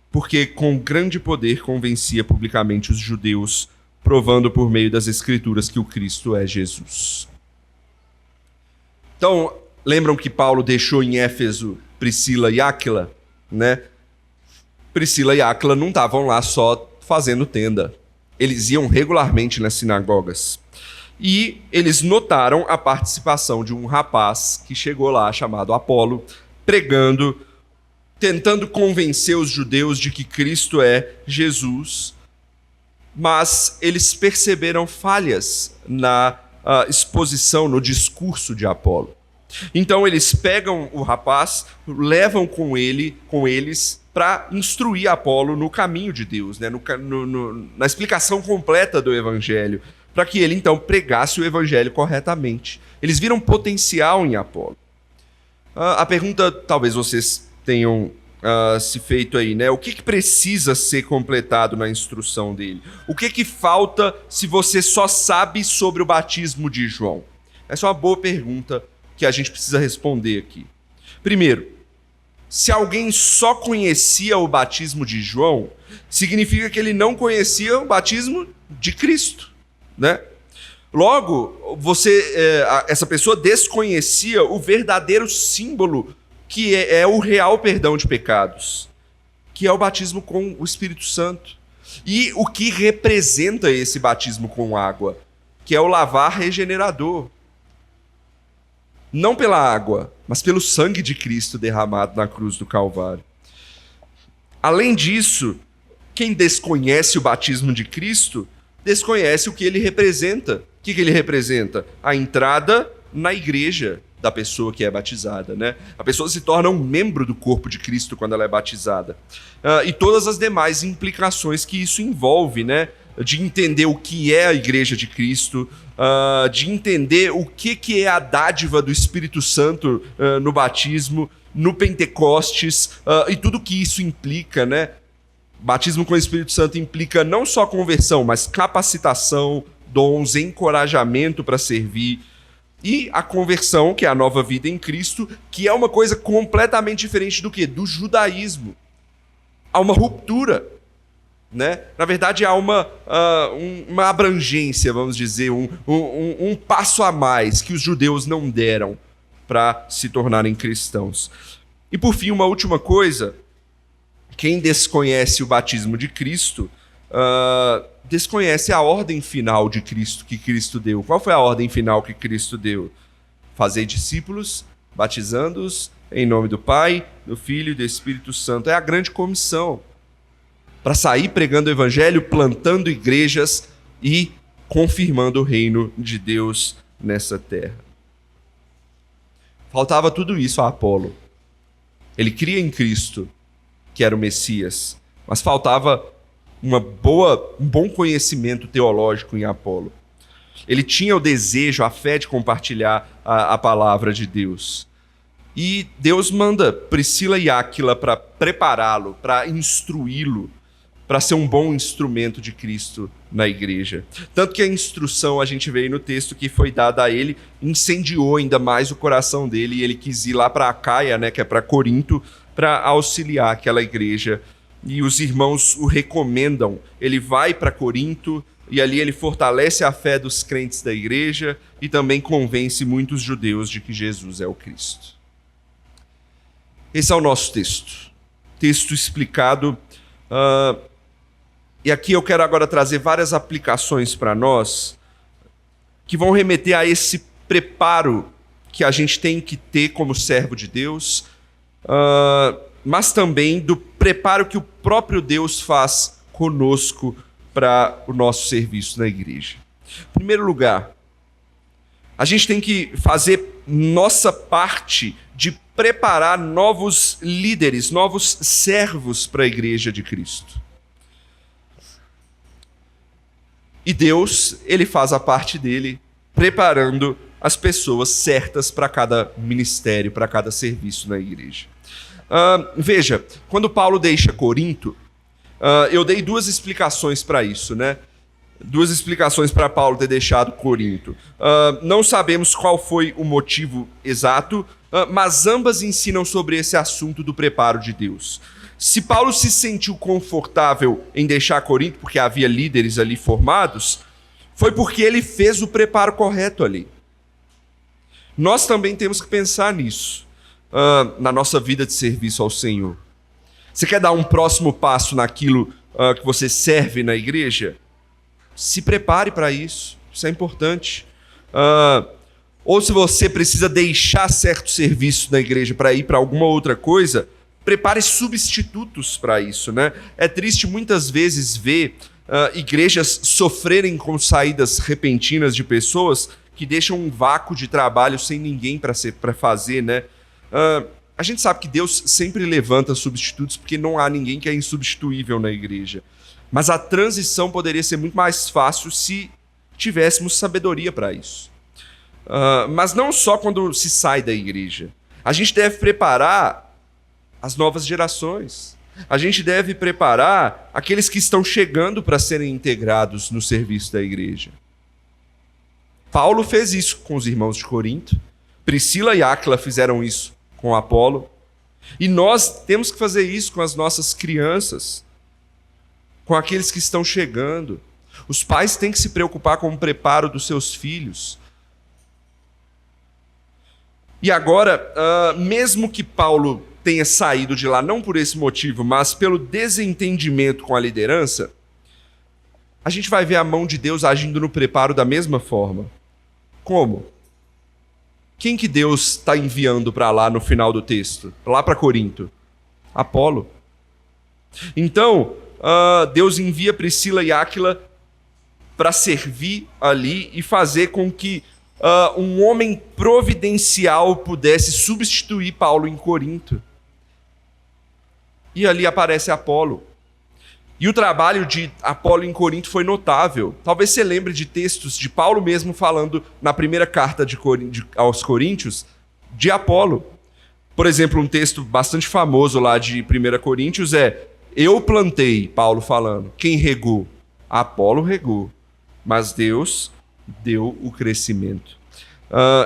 A: porque com grande poder convencia publicamente os judeus, provando por meio das Escrituras que o Cristo é Jesus. Então, lembram que Paulo deixou em Éfeso Priscila e Áquila, né? Priscila e Áquila não estavam lá só fazendo tenda. Eles iam regularmente nas sinagogas. E eles notaram a participação de um rapaz que chegou lá, chamado Apolo, pregando, tentando convencer os judeus de que Cristo é Jesus, mas eles perceberam falhas na exposição, no discurso de Apolo. Então eles pegam o rapaz, levam com eles para instruir Apolo no caminho de Deus, né? Na explicação completa do evangelho, para que ele então pregasse o evangelho corretamente. Eles viram potencial em Apolo. A pergunta, talvez vocês tenham se feito aí, né? O que precisa ser completado na instrução dele? O que falta se você só sabe sobre o batismo de João? Essa é uma boa pergunta que a gente precisa responder aqui. Primeiro, se alguém só conhecia o batismo de João, significa que ele não conhecia o batismo de Cristo, né? Logo, essa pessoa desconhecia o verdadeiro símbolo que é o real perdão de pecados, que é o batismo com o Espírito Santo. E o que representa esse batismo com água, que é o lavar regenerador. Não pela água, mas pelo sangue de Cristo derramado na cruz do Calvário. Além disso, quem desconhece o batismo de Cristo, desconhece o que ele representa. O que ele representa? A entrada na igreja da pessoa que é batizada, né? A pessoa se torna um membro do corpo de Cristo quando ela é batizada. E todas as demais implicações que isso envolve, né? De entender o que é a igreja de Cristo, de entender o que é a dádiva do Espírito Santo no batismo, no Pentecostes, e tudo que isso implica, né? Batismo com o Espírito Santo implica não só conversão, mas capacitação, dons, encorajamento para servir. E a conversão, que é a nova vida em Cristo, que é uma coisa completamente diferente do quê? Do judaísmo. Há uma ruptura, né? Na verdade, há uma abrangência, vamos dizer, um passo a mais que os judeus não deram para se tornarem cristãos. E por fim, uma última coisa, quem desconhece o batismo de Cristo, desconhece a ordem final de Cristo que Cristo deu. Qual foi a ordem final que Cristo deu? Fazer discípulos, batizando-os em nome do Pai, do Filho e do Espírito Santo. É a grande comissão para sair pregando o evangelho, plantando igrejas e confirmando o reino de Deus nessa terra. Faltava tudo isso a Apolo. Ele cria em Cristo, que era o Messias, mas faltava um bom conhecimento teológico em Apolo. Ele tinha o desejo, a fé de compartilhar a palavra de Deus. E Deus manda Priscila e Áquila para prepará-lo, para instruí-lo, para ser um bom instrumento de Cristo na igreja. Tanto que a instrução, a gente vê aí no texto que foi dada a ele, incendiou ainda mais o coração dele, e ele quis ir lá para Acaia, né, que é para Corinto, para auxiliar aquela igreja. E os irmãos o recomendam. Ele vai para Corinto e ali ele fortalece a fé dos crentes da igreja e também convence muitos judeus de que Jesus é o Cristo. Esse é o nosso texto. Texto explicado. E aqui eu quero agora trazer várias aplicações para nós que vão remeter a esse preparo que a gente tem que ter como servo de Deus, mas também do preparo que o próprio Deus faz conosco para o nosso serviço na igreja. Em primeiro lugar, a gente tem que fazer nossa parte de preparar novos líderes, novos servos para a igreja de Cristo. E Deus, ele faz a parte dele, preparando as pessoas certas para cada ministério, para cada serviço na igreja. Veja, quando Paulo deixa Corinto, eu dei duas explicações para isso, né? Duas explicações para Paulo ter deixado Corinto. Não sabemos qual foi o motivo exato, mas ambas ensinam sobre esse assunto do preparo de Deus. Se Paulo se sentiu confortável em deixar Corinto, porque havia líderes ali formados, foi porque ele fez o preparo correto ali. Nós também temos que pensar nisso, na nossa vida de serviço ao Senhor. Você quer dar um próximo passo naquilo que você serve na igreja? Se prepare para isso, isso é importante. Ou se você precisa deixar certo serviço na igreja para ir para alguma outra coisa, prepare substitutos para isso, né? É triste muitas vezes ver igrejas sofrerem com saídas repentinas de pessoas que deixam um vácuo de trabalho sem ninguém para fazer, né? A gente sabe que Deus sempre levanta substitutos porque não há ninguém que é insubstituível na igreja. Mas a transição poderia ser muito mais fácil se tivéssemos sabedoria para isso. Mas não só quando se sai da igreja. A gente deve preparar as novas gerações. A gente deve preparar aqueles que estão chegando para serem integrados no serviço da igreja. Paulo fez isso com os irmãos de Corinto. Priscila e Áquila fizeram isso com Apolo. E nós temos que fazer isso com as nossas crianças, com aqueles que estão chegando. Os pais têm que se preocupar com o preparo dos seus filhos. E agora, mesmo que Paulo tenha saído de lá, não por esse motivo, mas pelo desentendimento com a liderança, a gente vai ver a mão de Deus agindo no preparo da mesma forma. Como? Quem que Deus está enviando para lá no final do texto? Lá para Corinto? Apolo. Então, Deus envia Priscila e Áquila para servir ali e fazer com que um homem providencial pudesse substituir Paulo em Corinto. E ali aparece Apolo. E o trabalho de Apolo em Corinto foi notável. Talvez você lembre de textos de Paulo mesmo falando na primeira carta aos Coríntios de Apolo. Por exemplo, um texto bastante famoso lá de 1 Coríntios é: eu plantei, Paulo falando. Quem regou? Apolo regou. Mas Deus deu o crescimento.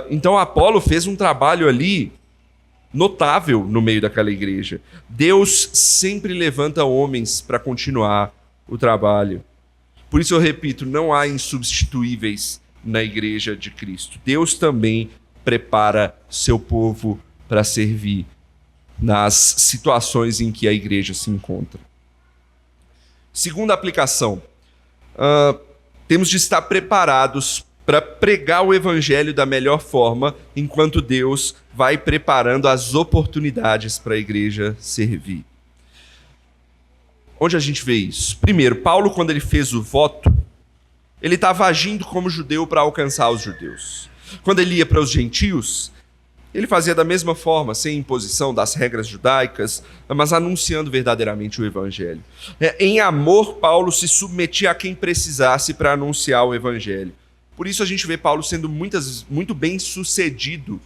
A: Então Apolo fez um trabalho ali notável no meio daquela igreja. Deus sempre levanta homens para continuar o trabalho. Por isso eu repito, não há insubstituíveis na igreja de Cristo. Deus também prepara seu povo para servir nas situações em que a igreja se encontra. Segunda aplicação, temos de estar preparados para pregar o evangelho da melhor forma, enquanto Deus vai preparando as oportunidades para a igreja servir. Onde a gente vê isso? Primeiro, Paulo, quando ele fez o voto, ele estava agindo como judeu para alcançar os judeus. Quando ele ia para os gentios, ele fazia da mesma forma, sem imposição das regras judaicas, mas anunciando verdadeiramente o evangelho. Em amor, Paulo se submetia a quem precisasse para anunciar o evangelho. Por isso a gente vê Paulo sendo muito bem sucedido,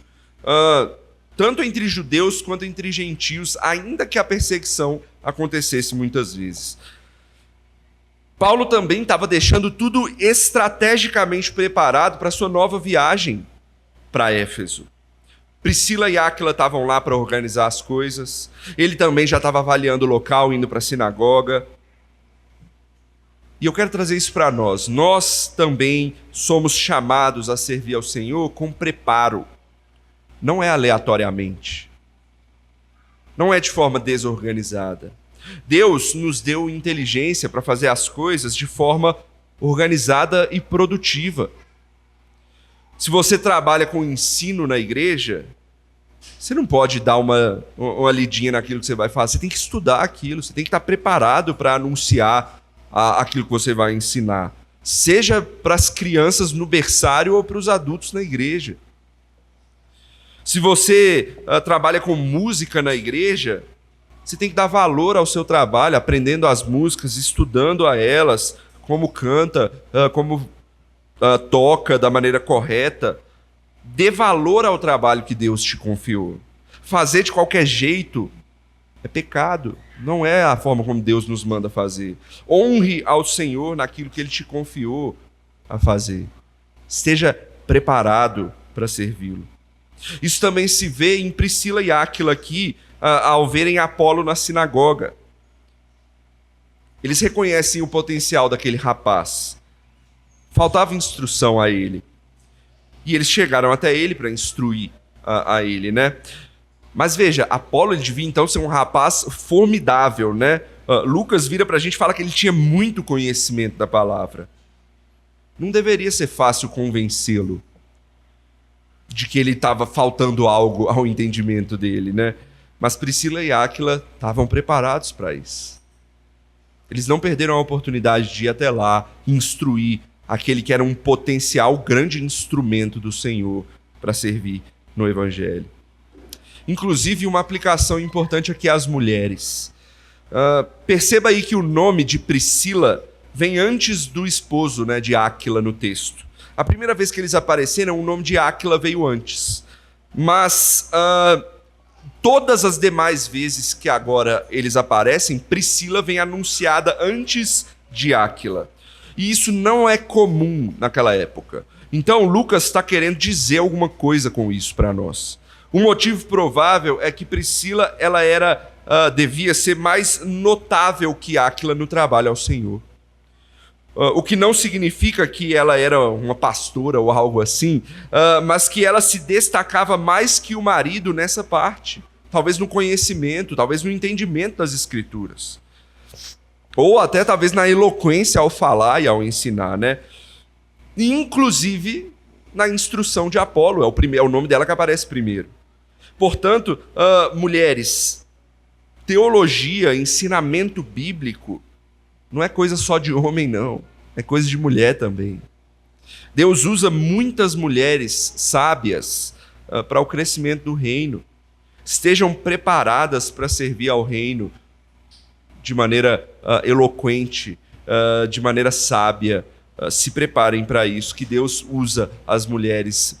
A: tanto entre judeus quanto entre gentios, ainda que a perseguição acontecesse muitas vezes. Paulo também estava deixando tudo estrategicamente preparado para sua nova viagem para Éfeso. Priscila e Áquila estavam lá para organizar as coisas. Ele também já estava avaliando o local, indo para a sinagoga. E eu quero trazer isso para nós. Nós também somos chamados a servir ao Senhor com preparo. Não é aleatoriamente. Não é de forma desorganizada. Deus nos deu inteligência para fazer as coisas de forma organizada e produtiva. Se você trabalha com ensino na igreja, você não pode dar uma lidinha naquilo que você vai fazer. Você tem que estudar aquilo, você tem que estar preparado para anunciar aquilo que você vai ensinar. Seja para as crianças no berçário ou para os adultos na igreja. Se você trabalha com música na igreja, você tem que dar valor ao seu trabalho, aprendendo as músicas, estudando a elas, como canta, como toca da maneira correta. Dê valor ao trabalho que Deus te confiou. Fazer de qualquer jeito é pecado. Não é a forma como Deus nos manda fazer. Honre ao Senhor naquilo que Ele te confiou a fazer. Esteja preparado para servi-lo. Isso também se vê em Priscila e Áquila aqui, ao verem Apolo na sinagoga. Eles reconhecem o potencial daquele rapaz. Faltava instrução a ele. E eles chegaram até ele para instruir a ele, né? Mas veja, Apolo ele devia então ser um rapaz formidável, né? Lucas vira para a gente e fala que ele tinha muito conhecimento da palavra. Não deveria ser fácil convencê-lo de que ele estava faltando algo ao entendimento dele, né? Mas Priscila e Áquila estavam preparados para isso. Eles não perderam a oportunidade de ir até lá, instruir aquele que era um potencial grande instrumento do Senhor para servir no Evangelho. Inclusive, uma aplicação importante aqui às mulheres. Perceba aí que o nome de Priscila vem antes do esposo, né, de Áquila no texto. A primeira vez que eles apareceram, o nome de Áquila veio antes. Mas todas as demais vezes que agora eles aparecem, Priscila vem anunciada antes de Áquila. E isso não é comum naquela época. Então Lucas está querendo dizer alguma coisa com isso para nós. O motivo provável é que Priscila ela devia ser mais notável que Áquila no trabalho ao Senhor. O que não significa que ela era uma pastora ou algo assim, mas que ela se destacava mais que o marido nessa parte. Talvez no conhecimento, talvez no entendimento das Escrituras. Ou até talvez na eloquência ao falar e ao ensinar, né? Inclusive na instrução de Apolo, é o nome dela que aparece primeiro. Portanto, mulheres, teologia, ensinamento bíblico, não é coisa só de homem, não. É coisa de mulher também. Deus usa muitas mulheres sábias para o crescimento do reino. Estejam preparadas para servir ao reino de maneira eloquente, de maneira sábia. Se preparem para isso, que Deus usa as mulheres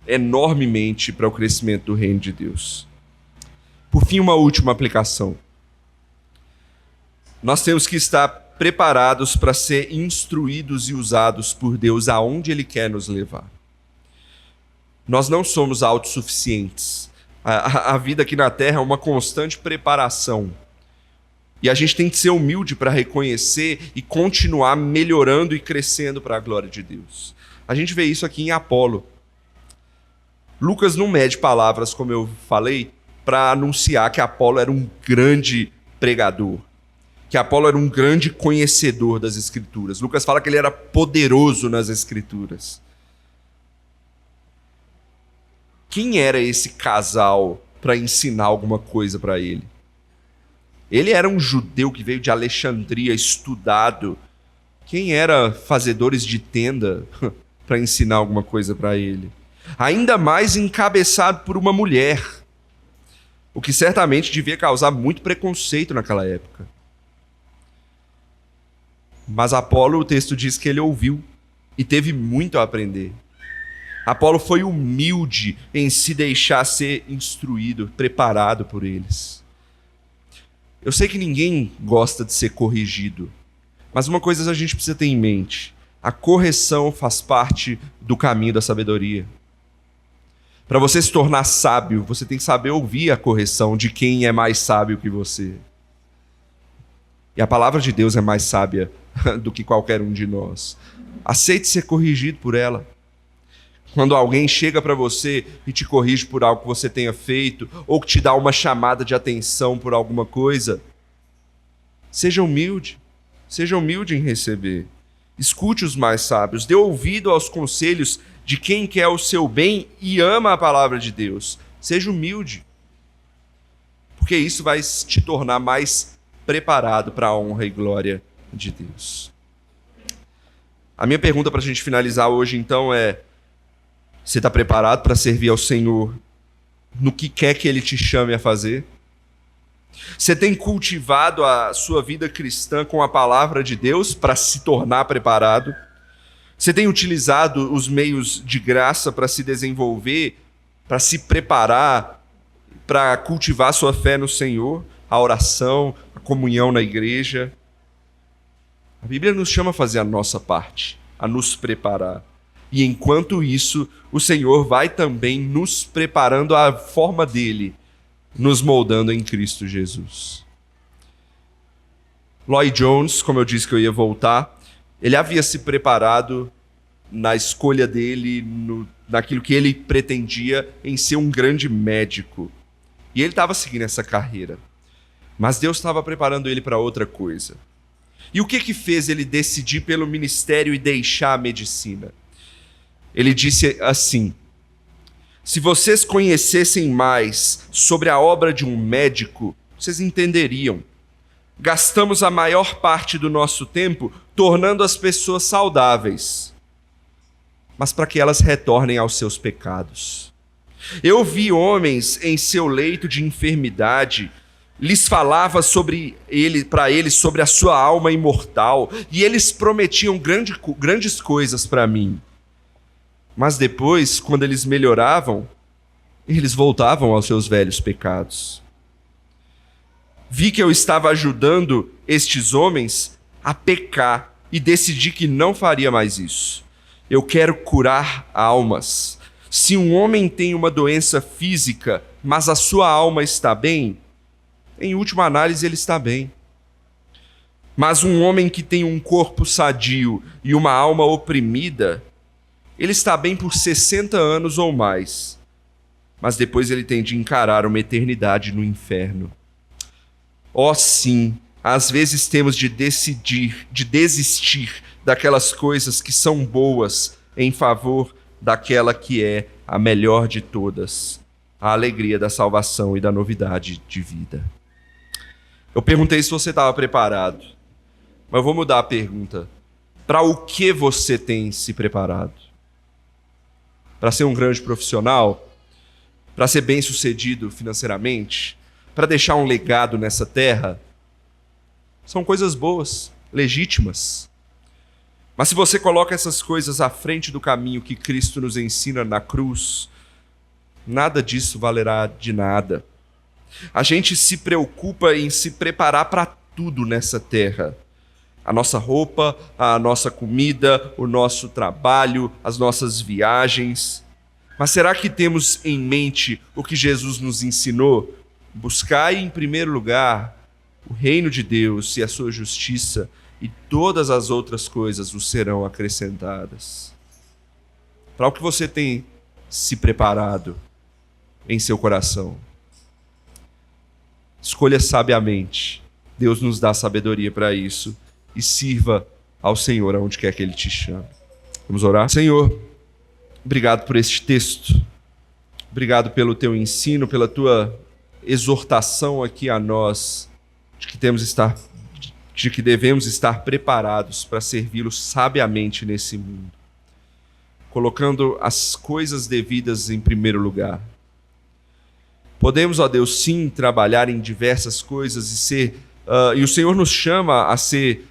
A: enormemente para o crescimento do reino de Deus. Por fim, uma última aplicação. Nós temos que estar preparados para ser instruídos e usados por Deus aonde Ele quer nos levar. Nós não somos autossuficientes. A vida aqui na Terra é uma constante preparação. E a gente tem que ser humilde para reconhecer e continuar melhorando e crescendo para a glória de Deus. A gente vê isso aqui em Apolo. Lucas não mede palavras, como eu falei, para anunciar que Apolo era um grande pregador, que Apolo era um grande conhecedor das Escrituras. Lucas fala que ele era poderoso nas Escrituras. Quem era esse casal para ensinar alguma coisa para ele? Ele era um judeu que veio de Alexandria, estudado. Quem era fazedores de tenda para ensinar alguma coisa para ele? Ainda mais encabeçado por uma mulher, o que certamente devia causar muito preconceito naquela época. Mas Apolo, o texto diz que ele ouviu e teve muito a aprender. Apolo foi humilde em se deixar ser instruído, preparado por eles. Eu sei que ninguém gosta de ser corrigido, mas uma coisa a gente precisa ter em mente: a correção faz parte do caminho da sabedoria. Para você se tornar sábio, você tem que saber ouvir a correção de quem é mais sábio que você. E a palavra de Deus é mais sábia do que qualquer um de nós. Aceite ser corrigido por ela. Quando alguém chega para você e te corrige por algo que você tenha feito, ou que te dá uma chamada de atenção por alguma coisa, seja humilde em receber. Escute os mais sábios, dê ouvido aos conselhos de quem quer o seu bem e ama a palavra de Deus. Seja humilde, porque isso vai te tornar mais preparado para a honra e glória de Deus. A minha pergunta para a gente finalizar hoje, então, é: você está preparado para servir ao Senhor no que quer que Ele te chame a fazer? Você tem cultivado a sua vida cristã com a palavra de Deus para se tornar preparado? Você tem utilizado os meios de graça para se desenvolver, para se preparar, para cultivar sua fé no Senhor? A oração, a comunhão na igreja? A Bíblia nos chama a fazer a nossa parte, a nos preparar. E enquanto isso, o Senhor vai também nos preparando à forma dele, nos moldando em Cristo Jesus. Lloyd Jones, como eu disse que eu ia voltar, ele havia se preparado na escolha dele, naquilo que ele pretendia em ser um grande médico. E ele estava seguindo essa carreira. Mas Deus estava preparando ele para outra coisa. E o que fez ele decidir pelo ministério e deixar a medicina? Ele disse assim: se vocês conhecessem mais sobre a obra de um médico, vocês entenderiam. Gastamos a maior parte do nosso tempo tornando as pessoas saudáveis, mas para que elas retornem aos seus pecados. Eu vi homens em seu leito de enfermidade, lhes falava para eles sobre a sua alma imortal, e eles prometiam grandes coisas para mim. Mas depois, quando eles melhoravam, eles voltavam aos seus velhos pecados. Vi que eu estava ajudando estes homens a pecar e decidi que não faria mais isso. Eu quero curar almas. Se um homem tem uma doença física, mas a sua alma está bem, em última análise ele está bem. Mas um homem que tem um corpo sadio e uma alma oprimida, ele está bem por 60 anos ou mais, mas depois ele tem de encarar uma eternidade no inferno. Oh, sim, às vezes temos de desistir daquelas coisas que são boas em favor daquela que é a melhor de todas, a alegria da salvação e da novidade de vida. Eu perguntei se você estava preparado, mas eu vou mudar a pergunta. Para o que você tem se preparado? Para ser um grande profissional? Para ser bem-sucedido financeiramente? Para deixar um legado nessa terra? São coisas boas, legítimas. Mas se você coloca essas coisas à frente do caminho que Cristo nos ensina na cruz, nada disso valerá de nada. A gente se preocupa em se preparar para tudo nessa terra. A nossa roupa, a nossa comida, o nosso trabalho, as nossas viagens. Mas será que temos em mente o que Jesus nos ensinou? Buscai em primeiro lugar o reino de Deus e a sua justiça, e todas as outras coisas vos serão acrescentadas. Para o que você tem se preparado em seu coração? Escolha sabiamente. Deus nos dá sabedoria para isso. E sirva ao Senhor aonde quer que Ele te chame. Vamos orar? Senhor, obrigado por este texto. Obrigado pelo teu ensino, pela tua exortação aqui a nós, de que devemos estar preparados para servi-lo sabiamente nesse mundo, colocando as coisas devidas em primeiro lugar. Podemos, ó Deus, sim, trabalhar em diversas coisas e o Senhor nos chama a ser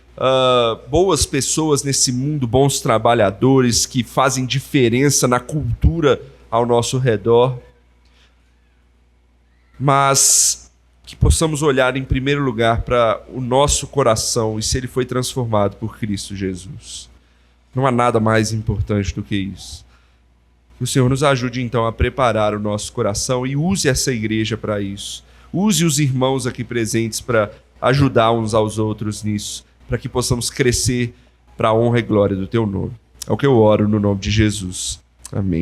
A: boas pessoas nesse mundo, bons trabalhadores que fazem diferença na cultura ao nosso redor, mas que possamos olhar em primeiro lugar para o nosso coração e se ele foi transformado por Cristo Jesus. Não há nada mais importante do que isso. Que o Senhor nos ajude então a preparar o nosso coração e use essa igreja para isso. Use os irmãos aqui presentes para ajudar uns aos outros nisso, para que possamos crescer para a honra e glória do teu nome. É o que eu oro no nome de Jesus. Amém.